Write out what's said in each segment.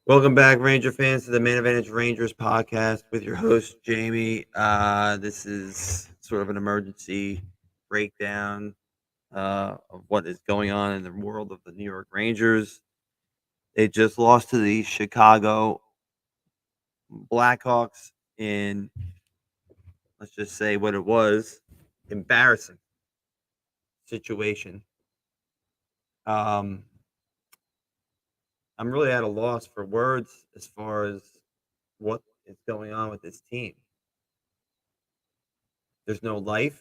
Welcome back, Ranger fans, to the Man Advantage Rangers podcast with your host, Jamie. This is sort of an emergency breakdown of what is going on in the world of the New York Rangers. They just lost to the Chicago Blackhawks in, let's just say what it was, embarrassing situation. Um, I'm really at a loss for words as far as what is going on with this team. There's no life.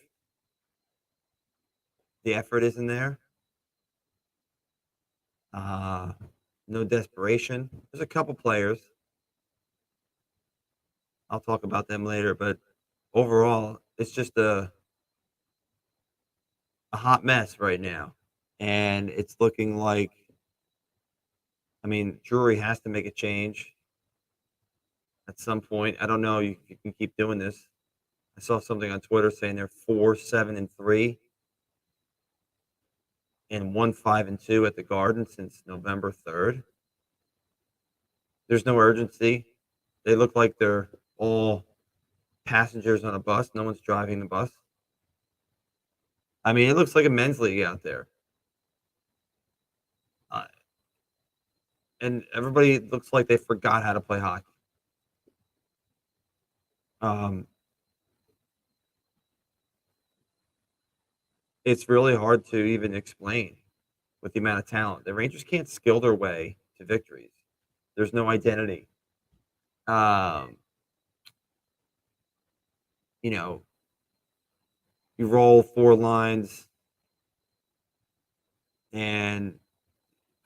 The effort isn't there. Uh, no desperation. There's a couple players. I'll talk about them later, but overall, it's just a hot mess right now. And it's looking like, I mean, Drury has to make a change at some point. I don't know. You can keep doing this. I saw something on Twitter saying they're 4-7-3 and 1-5-2 at the Garden since November 3rd. There's no urgency. They look like they're all passengers on a bus. No one's driving the bus. I mean, it looks like a men's league out there. Uh, and everybody looks like they forgot how to play hockey. Um, it's really hard to even explain with the amount of talent. The Rangers can't skill their way to victories. There's no identity. Um, you know, you roll four lines, and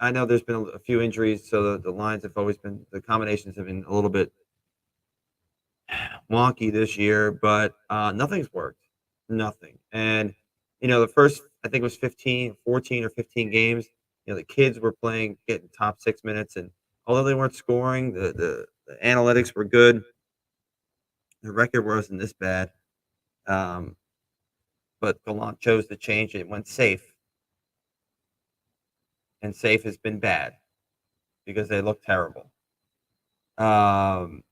I know there's been a few injuries, so the lines have always been, the combinations have been a little bit wonky this year, but nothing's worked. Nothing. And, the first, I think it was 15, 14 or 15 games, the kids were playing, getting top 6 minutes. And although they weren't scoring, the analytics were good. The record wasn't this bad. Um, but Gallant chose to change it, went safe. And safe has been bad because they look terrible. Um,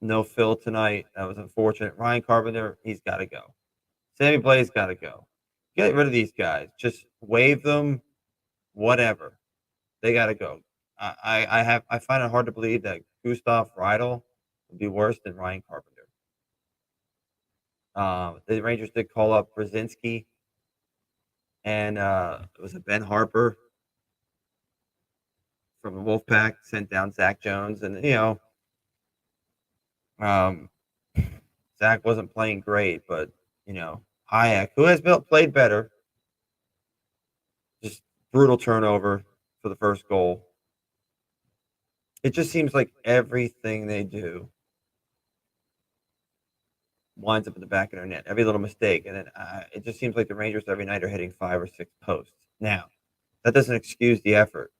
no Phil tonight. That was unfortunate. Ryan Carpenter, he's got to go. Sammy Blaze got to go. Get rid of these guys. Just waive them, whatever. They got to go. I find it hard to believe that Gustav Riedel would be worse than Ryan Carpenter. The Rangers did call up Brzezinski, and it was a Ben Harper from the Wolfpack sent down Zach Jones, and um, Zach wasn't playing great, but Hayek, who has played better, just brutal turnover for the first goal. It just seems like everything they do winds up in the back of their net. Every little mistake, and then it just seems like the Rangers every night are hitting 5 or 6 posts. Now, that doesn't excuse the effort.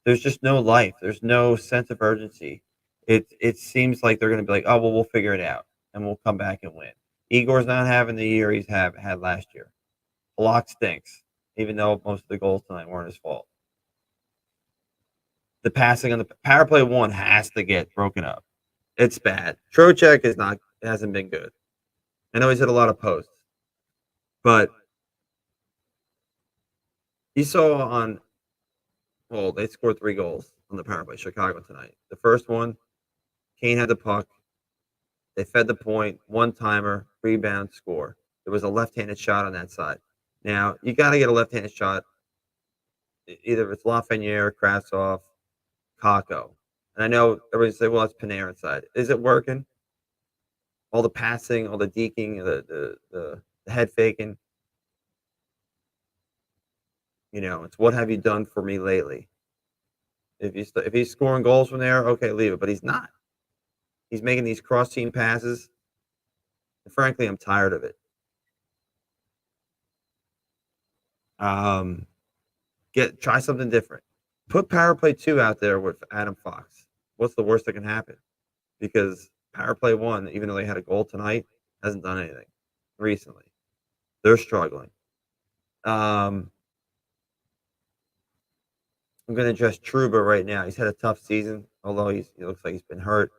There's just no life. There's no sense of urgency. It seems like they're going to be like, oh well, we'll figure it out, and we'll come back and win. Igor's not having the year he's had last year. Block stinks, even though most of the goals tonight weren't his fault. The passing on the power play one has to get broken up. It's bad. Trocheck hasn't been good. I know he's hit a lot of posts, but you saw they scored 3 goals on the power play, Chicago tonight. The first one, Kane had the puck. They fed the point, one-timer, rebound, score. There was a left-handed shot on that side. Now, you got to get a left-handed shot. Either it's Lafreniere, Krasov, Kako. And I know everybody say, well, that's Panarin side. Is it working? All the passing, all the deking, the head faking. It's what have you done for me lately? If he's scoring goals from there, okay, leave it. But he's not. He's making these cross team passes. And frankly, I'm tired of it. Try something different. Put power play 2 out there with Adam Fox. What's the worst that can happen? Because power play 1, even though they had a goal tonight, hasn't done anything recently. They're struggling. I'm going to address Truba right now. He's had a tough season, although he looks like he's been hurt.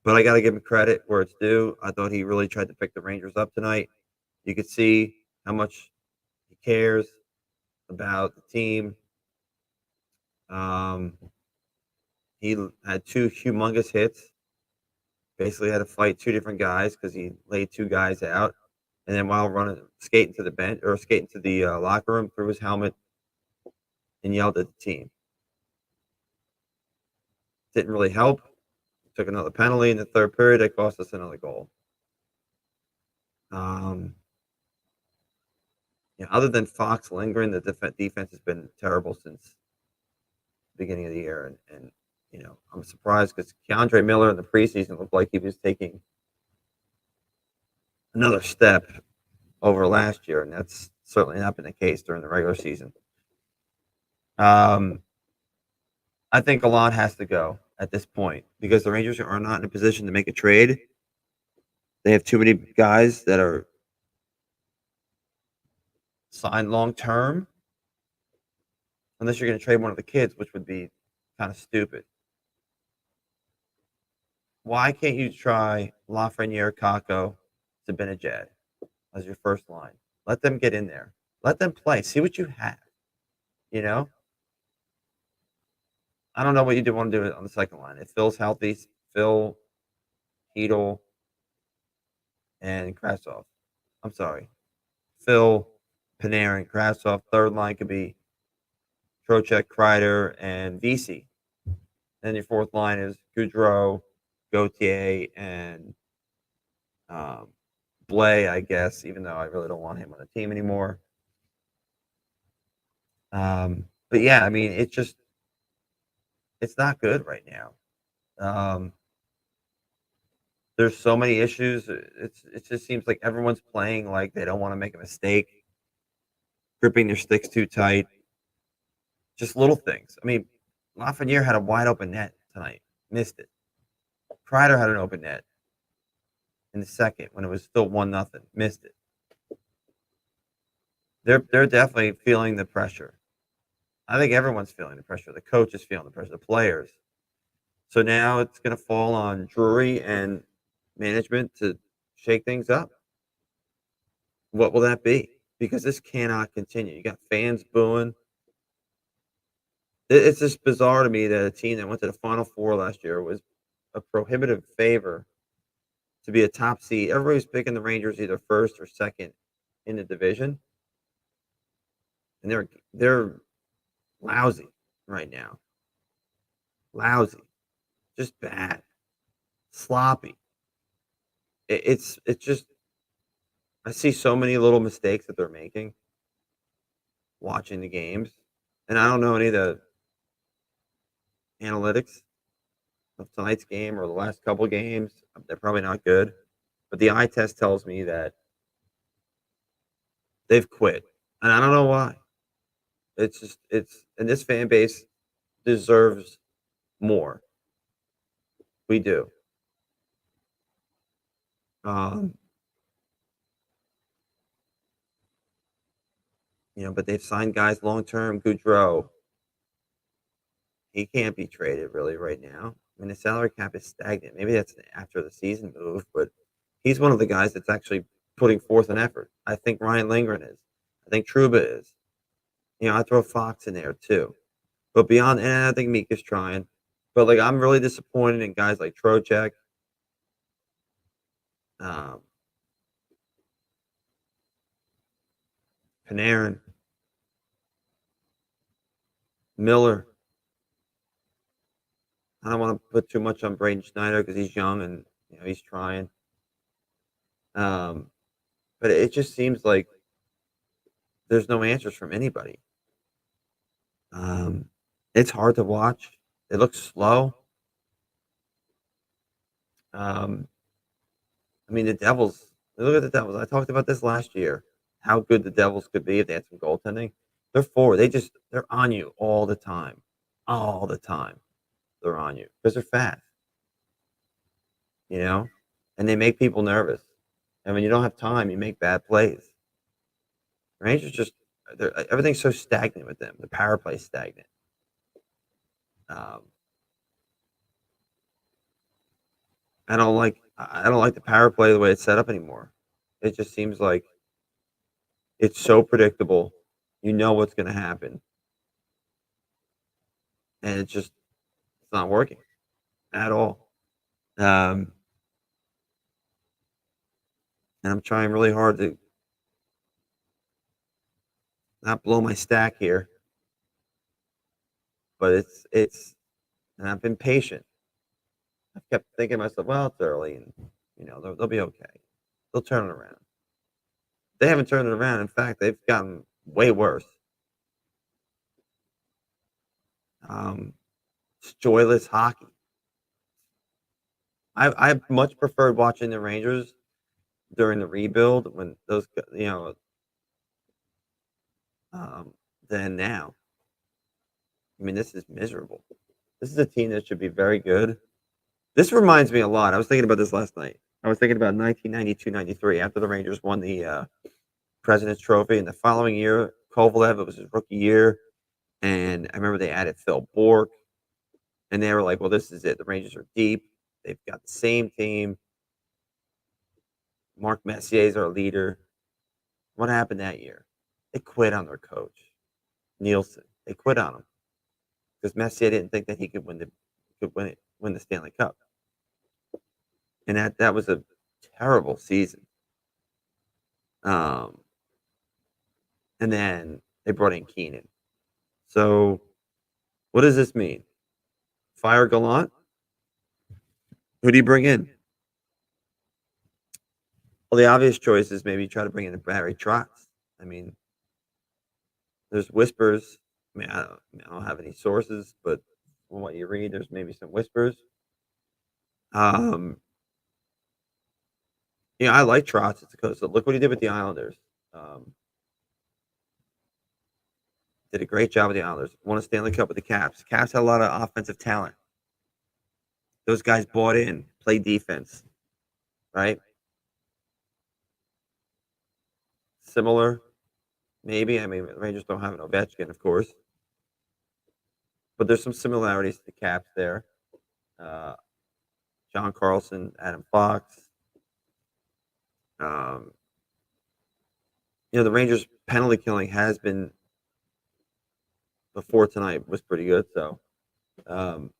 But I got to give him credit where it's due. I thought he really tried to pick the Rangers up tonight. You could see how much he cares about the team. Um, he had two humongous hits. Basically, had to fight two different guys because he laid two guys out. And then while skating to the bench or skating to the locker room, threw his helmet and yelled at the team. Didn't really help. Took another penalty in the third period. That cost us another goal. Other than Fox lingering, the defense has been terrible since the beginning of the year. And I'm surprised because Keandre Miller in the preseason looked like he was taking another step over last year, and that's certainly not been the case during the regular season. I think a lot has to go at this point because the Rangers are not in a position to make a trade. They have too many guys that are signed long term, unless you're going to trade one of the kids, which would be kind of stupid. Why can't you try Lafreniere, Kako, Zibanejad as your first line? Let them get in there. Let them play. See what you have. You know? I don't know what you want to do on the second line. If Phil's healthy, Phil, Hedel, and Krasov. I'm sorry. Phil, Panarin, Krasov. Third line could be Trocheck, Kreider, and Vesey. Then your fourth line is Goudreau, Gauthier, and Blais, I guess, even though I really don't want him on the team anymore. But yeah, I mean, it's not good right now. There's so many issues. It just seems like everyone's playing like they don't want to make a mistake, gripping their sticks too tight. Just little things. I mean, Lafreniere had a wide open net tonight, missed it. Kreider had an open net in the second when it was still 1-0, missed it. They're definitely feeling the pressure. I think everyone's feeling the pressure. The coach is feeling the pressure. The players. So now it's going to fall on Drury and management to shake things up. What will that be? Because this cannot continue. You got fans booing. It's just bizarre to me that a team that went to the Final Four last year was a prohibitive favor to be a top seed. Everybody's picking the Rangers either first or second in the division, and they're lousy right now. Lousy, just bad, sloppy. It's just I see so many little mistakes that they're making watching the games, and I don't know any of the analytics of tonight's game or the last couple games. They're probably not good, but the eye test tells me that they've quit, and I don't know why. And this fan base deserves more. We do. Um, but they've signed guys long term. Goudreau, he can't be traded really right now. I mean, the salary cap is stagnant. Maybe that's an after the season move, but he's one of the guys that's actually putting forth an effort. I think Ryan Lindgren is. I think Trouba is. I throw Fox in there too. But beyond, and I think Meek is trying. But like, I'm really disappointed in guys like Trocheck, Panarin, Miller. I don't want to put too much on Braden Schneider because he's young and he's trying. But it just seems like there's no answers from anybody. It's hard to watch. It looks slow. I mean, the Devils. Look at the Devils. I talked about this last year. How good the Devils could be if they had some goaltending. They're forward. They're on you all the time. All the time. They're on you because they're fast. And they make people nervous. And when you don't have time, you make bad plays. Rangers everything's so stagnant with them. The power play's stagnant. Um, I don't like the power play the way it's set up anymore. It just seems like it's so predictable. You know what's going to happen, and it's not working at all. Um, and I'm trying really hard to not blow my stack here, but and I've been patient. I've kept thinking to myself, well, it's early, and they'll be okay. They'll turn it around. They haven't turned it around. In fact, they've gotten way worse. It's joyless hockey. I much preferred watching the Rangers during the rebuild when um, than now. I mean, this is miserable. This is a team that should be very good. This reminds me a lot. I was thinking about this last night. I was thinking about 1992-93 after the Rangers won the President's Trophy, and the following year, Kovalev, it was his rookie year, and I remember they added Phil Bourque, and they were like, "Well, this is it. The Rangers are deep. They've got the same team. Mark Messier is our leader." What happened that year? They quit on their coach, Nielsen. They quit on him because Messier didn't think that he could win the Stanley Cup, and that was a terrible season. Um, and then they brought in Keenan. So, what does this mean? Fire Gallant? Who do you bring in? Well, the obvious choice is maybe try to bring in Barry Trotz. I mean, there's whispers. I don't have any sources, but from what you read, there's maybe some whispers. Um, I like Trotz. It's because look what he did with the Islanders. Um, did a great job with the Islanders. Won a Stanley Cup with the Caps. Caps had a lot of offensive talent. Those guys bought in, played defense, right? Similar, maybe. I mean, the Rangers don't have an Ovechkin, of course, but there's some similarities to the Caps there. Uh, John Carlson, Adam Fox. Um, the Rangers' penalty killing has been before tonight was pretty good. So, um,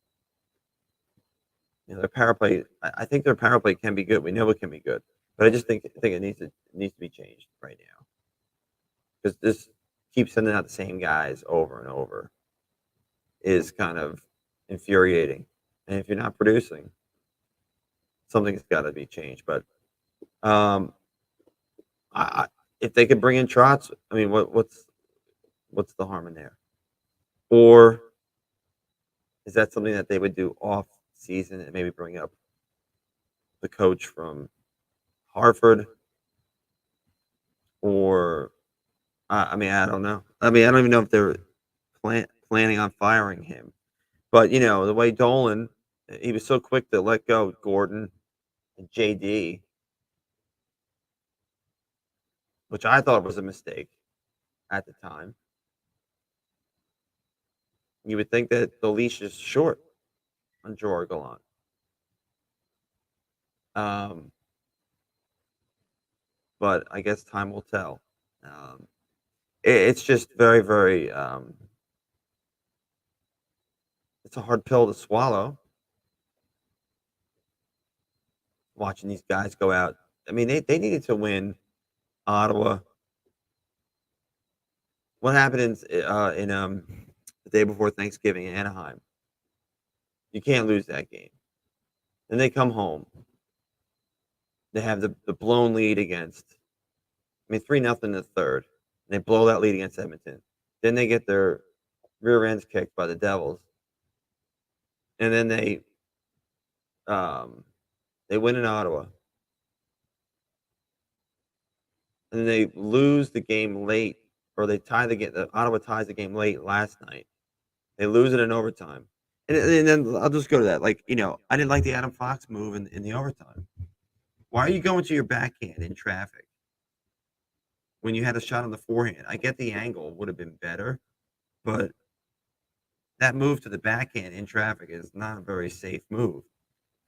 their power play. I think their power play can be good. We know it can be good, but I just think it needs to be changed right now because this keeps sending out the same guys over and over is kind of infuriating. And if you're not producing, something's got to be changed. But um, if they could bring in Trotz, I mean, what's the harm in there? Or is that something that they would do off season and maybe bring up the coach from Hartford? Or I mean, I don't know. I mean, I don't even know if they're planning on firing him. But the way Dolan, he was so quick to let go Gordon and JD, which I thought was a mistake at the time. You would think that the leash is short on Jorah Gallant. Um, but I guess time will tell. Um, it's just very, very. It's a hard pill to swallow. Watching these guys go out. I mean, they needed to win Ottawa. What happened in the day before Thanksgiving in Anaheim? You can't lose that game. Then they come home. They have the blown lead against. I mean, 3-0 in the third. And they blow that lead against Edmonton. Then they get their rear ends kicked by the Devils, and then they win in Ottawa, and then they lose the game late, or they tie the game. Ottawa ties the game late last night. They lose it in overtime, and then I'll just go to that. Like I didn't like the Adam Fox move in the overtime. Why are you going to your backhand in traffic when you had a shot on the forehand? I get the angle would have been better, but that move to the backhand in traffic is not a very safe move.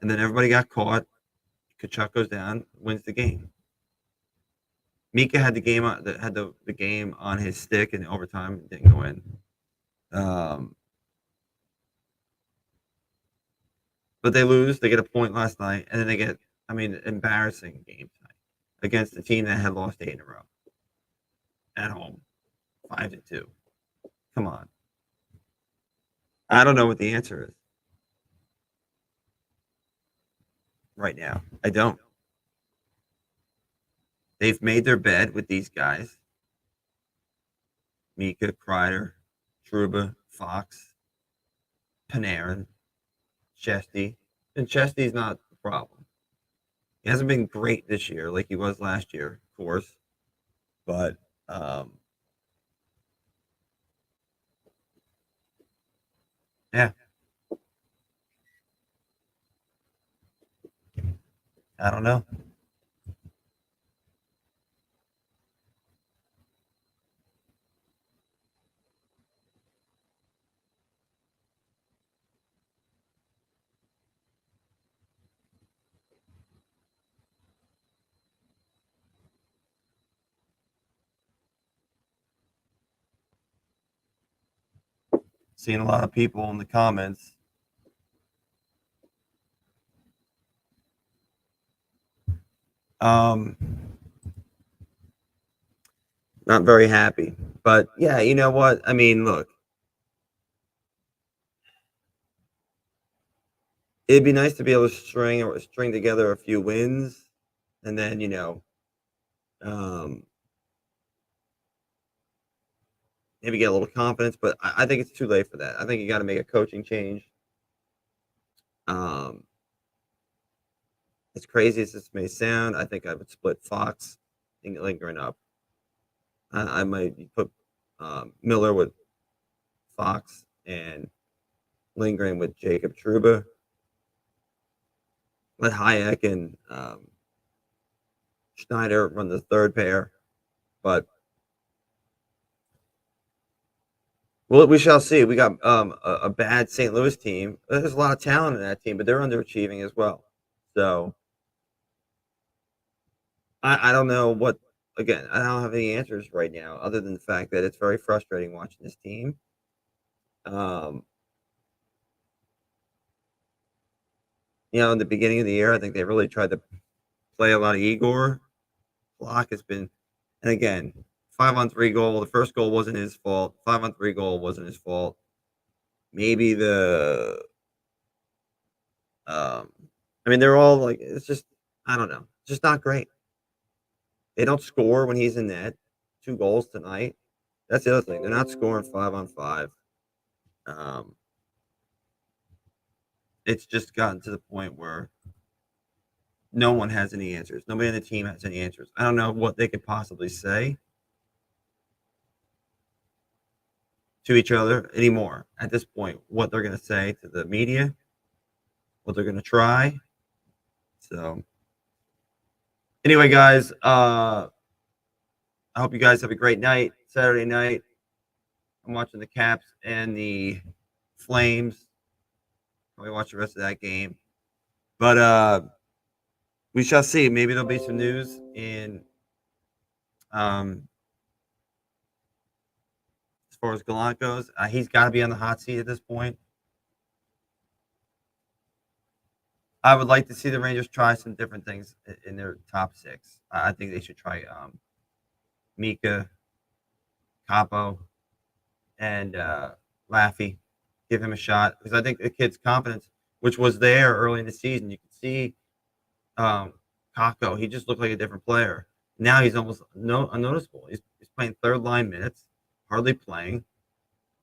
And then everybody got caught. Kachuk goes down, wins the game. Mika had the game on his stick in overtime, didn't go in. But they lose. They get a point last night, and then they get, embarrassing game tonight against a team that had lost 8 in a row at home, 5-2. Come on. I don't know what the answer is right now. I don't. They've made their bed with these guys. Mika, Kreider, Trouba, Fox, Panarin, Chesty. And Chesty's not the problem. He hasn't been great this year like he was last year, of course. But yeah. I don't know. Seeing a lot of people in the comments. Not very happy. But yeah, you know what? I mean, look. It'd be nice to be able to string together a few wins and then, maybe get a little confidence, but I think it's too late for that. I think you got to make a coaching change. Um, as crazy as this may sound, I think I would split Fox and Lindgren up. I might put Miller with Fox and Lindgren with Jacob Trouba. Let Hayek and Schneider run the third pair, but well, we shall see. We got a bad St. Louis team. There's a lot of talent in that team, but they're underachieving as well. So I don't know what. Again, I don't have any answers right now, other than the fact that it's very frustrating watching this team. Um, in the beginning of the year, I think they really tried to play a lot of Igor. Block has been, and again, 5-on-3 goal. The first goal wasn't his fault. 5-on-3 goal wasn't his fault. Maybe they're all like, it's just, I don't know, just not great. They don't score when he's in net. 2 goals tonight. That's the other thing. They're not scoring 5-on-5. It's just gotten to the point where no one has any answers. Nobody on the team has any answers. I don't know what they could possibly say to each other anymore at this point. What they're going to say to the media, what they're going to try. So, anyway, guys, I hope you guys have a great night. Saturday night, I'm watching the Caps and the Flames. Probably watch the rest of that game. But we shall see. Maybe there'll be some news in as far as Gallant goes. He's got to be on the hot seat at this point. I would like to see the Rangers try some different things in their top 6. I think they should try Mika, Capo, and Laffy. Give him a shot because I think the kid's confidence, which was there early in the season, you could see Kako. He just looked like a different player. Now he's almost unnoticeable. He's playing third line minutes, hardly playing,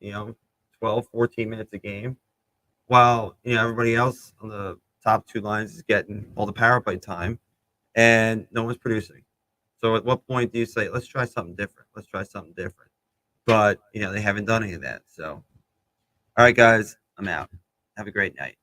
12, 14 minutes a game, while everybody else on the top 2 lines is getting all the power play time, and no one's producing. So at what point do you say, let's try something different? Let's try something different. But they haven't done any of that. So, all right, guys, I'm out. Have a great night.